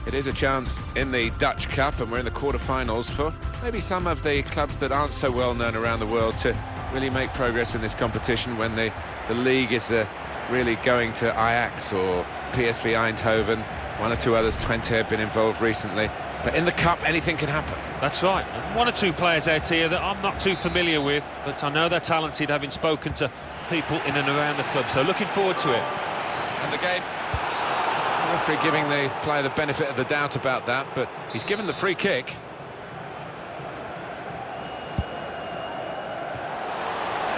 It is a chance in the Dutch Cup, and we're in the quarter-finals for maybe some of the clubs that aren't so well known around the world to really make progress in this competition when the league is really going to Ajax or PSV Eindhoven. One or two others, Twente, have been involved recently. But in the Cup, anything can happen. That's right. And one or two players out here that I'm not too familiar with, but I know they're talented, having spoken to people in and around the club. So looking forward to it. And the game, referee giving the player the benefit of the doubt about that, but he's given the free kick.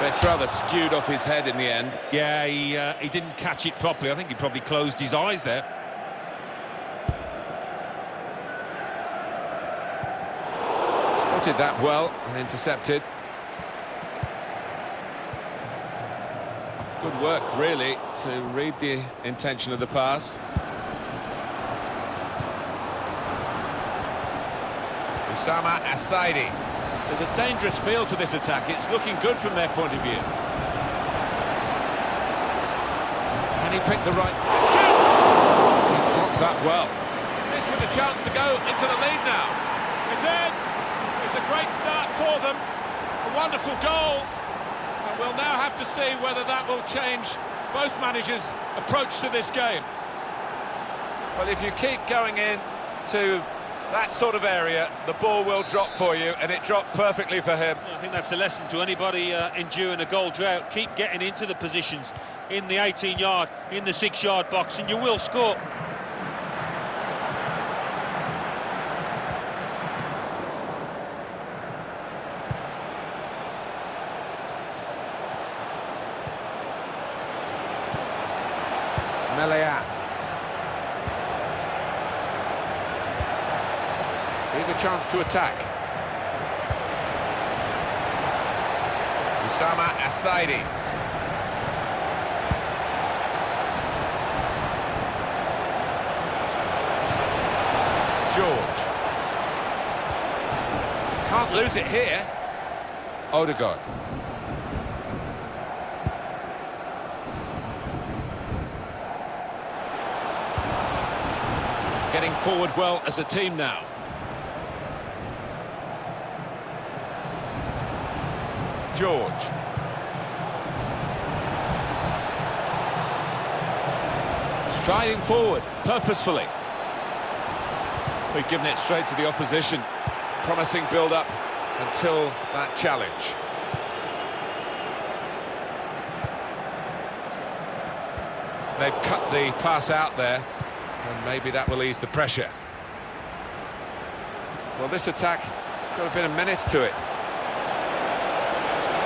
It's rather skewed off his head in the end. Yeah, he didn't catch it properly. I think he probably closed his eyes there. Spotted that well and intercepted. Good work, really, to read the intention of the pass. Osama Assaidi. There's a dangerous feel to this attack. It's looking good from their point of view. Can he pick the right... Shoots! He blocked that well. This with a chance to go into the lead now. It's in. It's a great start for them. A wonderful goal. And we'll now have to see whether that will change both managers' approach to this game. Well, if you keep going in to that sort of area, the ball will drop for you, and it dropped perfectly for him. I think that's the lesson to anybody enduring a goal drought. Keep getting into the positions in the 18-yard, in the 6-yard box, and you will score. Melea. Here's a chance to attack. Osama Assaidi. George. Can't lose it here. Odegaard. Getting forward well as a team now. George. Striding forward, purposefully. We've given it straight to the opposition. Promising build-up until that challenge. They've cut the pass out there, and maybe that will ease the pressure. Well, this attack has got a bit of menace to it.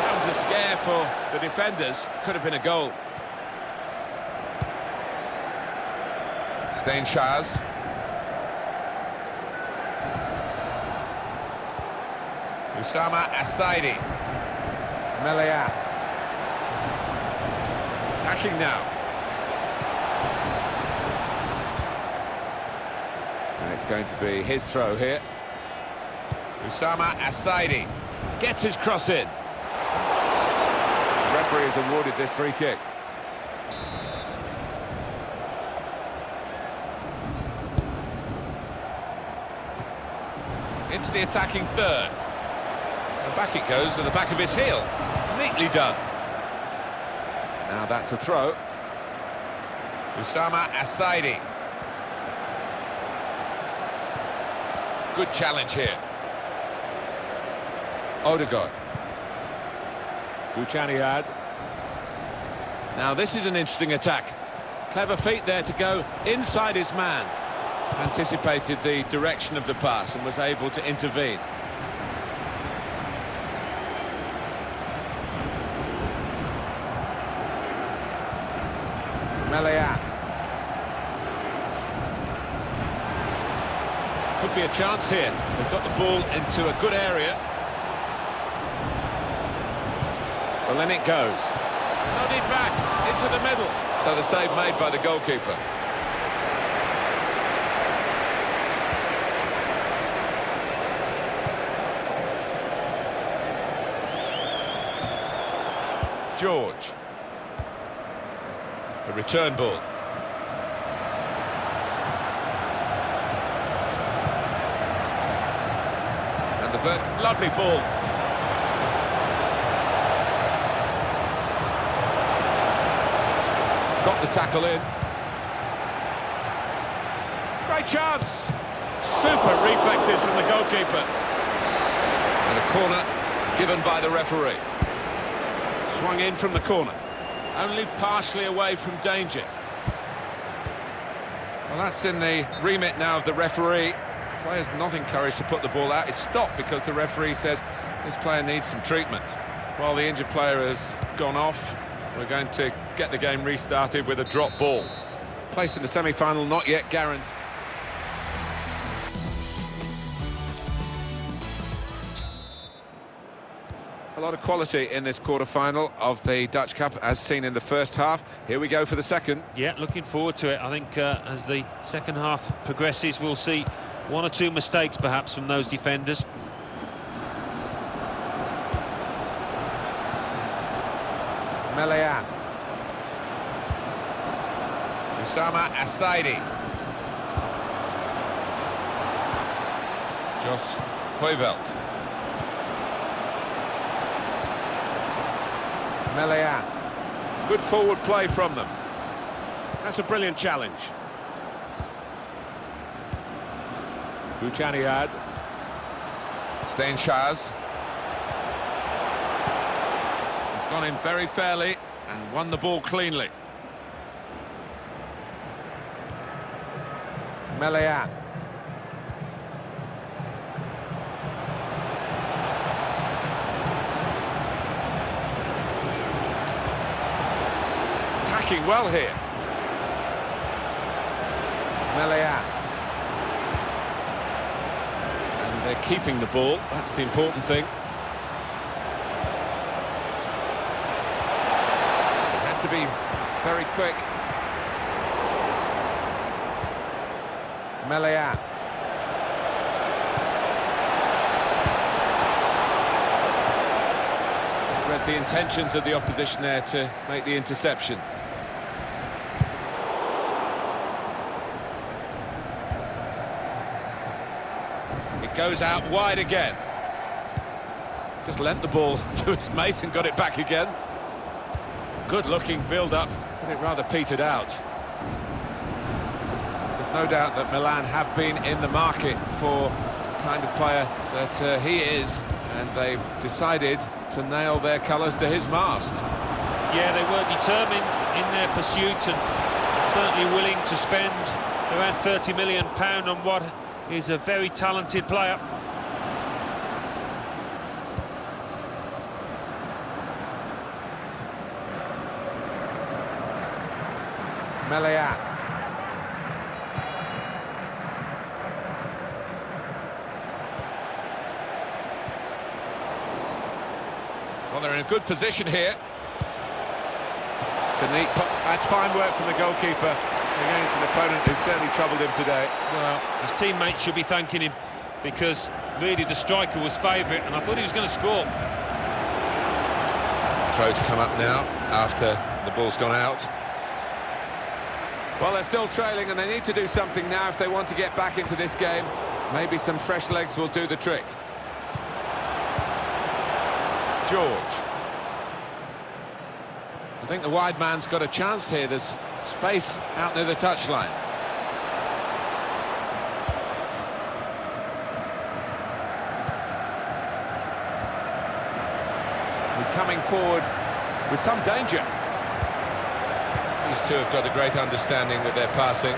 That was a scare for the defenders. Could have been a goal. Steinschars. Osama Assaidi. Melea. Attacking now. And it's going to be his throw here. Osama Assaidi Gets his cross in. The referee has awarded this free kick. Into the attacking third. And back it goes to the back of his heel. Neatly done. Now that's a throw. Osama Assaidi. Good challenge here. Odegaard. Buchaniad. Now this is an interesting attack. Clever feet there to go inside his man. Anticipated the direction of the pass and was able to intervene. Melea. Could be a chance here. They've got the ball into a good area. Well, then it goes. Nodded back into the middle. So the save made by the goalkeeper. George. The return ball. effort, lovely ball. Got the tackle in. Great chance! Super reflexes from the goalkeeper. And a corner given by the referee. Swung in from the corner. Only partially away from danger. Well, that's in the remit now of the referee. Player's not encouraged to put the ball out. It's stopped because the referee says this player needs some treatment. While the injured player has gone off, we're going to get the game restarted with a drop ball. Place in the semi-final not yet guaranteed. A lot of quality in this quarter-final of the Dutch Cup, as seen in the first half. Here we go for the second. Yeah, looking forward to it. I think as the second half progresses, we'll see one or two mistakes perhaps from those defenders. Melian. Usama Asaidi. Jos Hoivelt. Melian. Good forward play from them. That's a brilliant challenge. Buchaniad. Steinschaz. He's gone in very fairly and won the ball cleanly. Melian. Attacking well here. Melian. And they're keeping the ball, that's the important thing. It has to be very quick. Melian. Just read the intentions of the opposition there to make the interception. It goes out wide again. Just lent the ball to his mate and got it back again. Good looking build-up, but it rather petered out. There's no doubt that Milan have been in the market for the kind of player that he is, and they've decided to nail their colours to his mast. Yeah, they were determined in their pursuit and certainly willing to spend around £30 million on what is a very talented player. Melian. Well, they're in a good position here. It's a neat... That's fine work from the goalkeeper against an opponent who certainly troubled him today. Well, his teammates should be thanking him because really the striker was favourite and I thought he was going to score. Throw to come up now after the ball's gone out. Well, they're still trailing and they need to do something now if they want to get back into this game. Maybe some fresh legs will do the trick. George. I think the wide man's got a chance here. There's space out near the touchline. He's coming forward with some danger. These two have got a great understanding with their passing.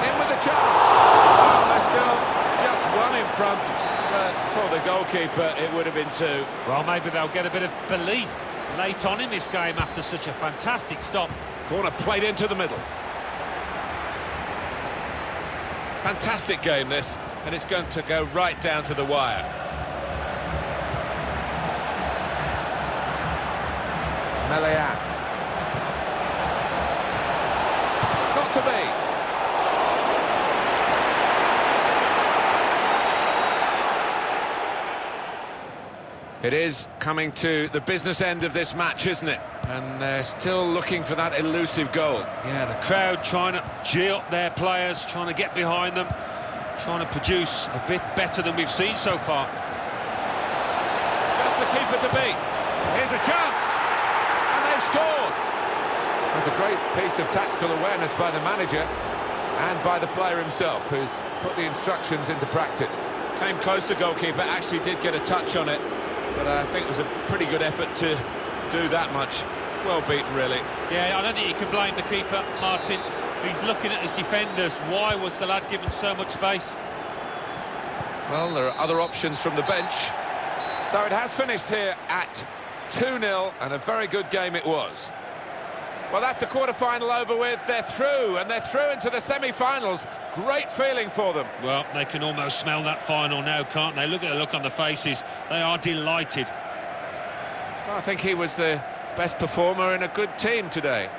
In with a chance. Oh, they're still just one in front, but for the goalkeeper it would have been two. Well, maybe they'll get a bit of belief late on in this game after such a fantastic stop. Corner played into the middle. Fantastic game this, and it's going to go right down to the wire. Melian. Got to be. It is coming to the business end of this match, isn't it? And they're still looking for that elusive goal. Yeah, the crowd trying to gee up their players, trying to get behind them, trying to produce a bit better than we've seen so far. Just the keeper to beat. Here's a chance, and they've scored. That's a great piece of tactical awareness by the manager and by the player himself, who's put the instructions into practice. Came close, the goalkeeper, actually did get a touch on it, but I think it was a pretty good effort to do that much. Well beaten, really. Yeah, I don't think you can blame the keeper, Martin. He's looking at his defenders. Why was the lad given so much space? Well, there are other options from the bench. So it has finished here at 2-0, and a very good game it was. Well, that's the quarter-final over with. They're through, and they're through into the semi-finals. Great feeling for them. Well, they can almost smell that final now, can't they? Look at the look on the faces. They are delighted. Well, I think he was the best performer in a good team today.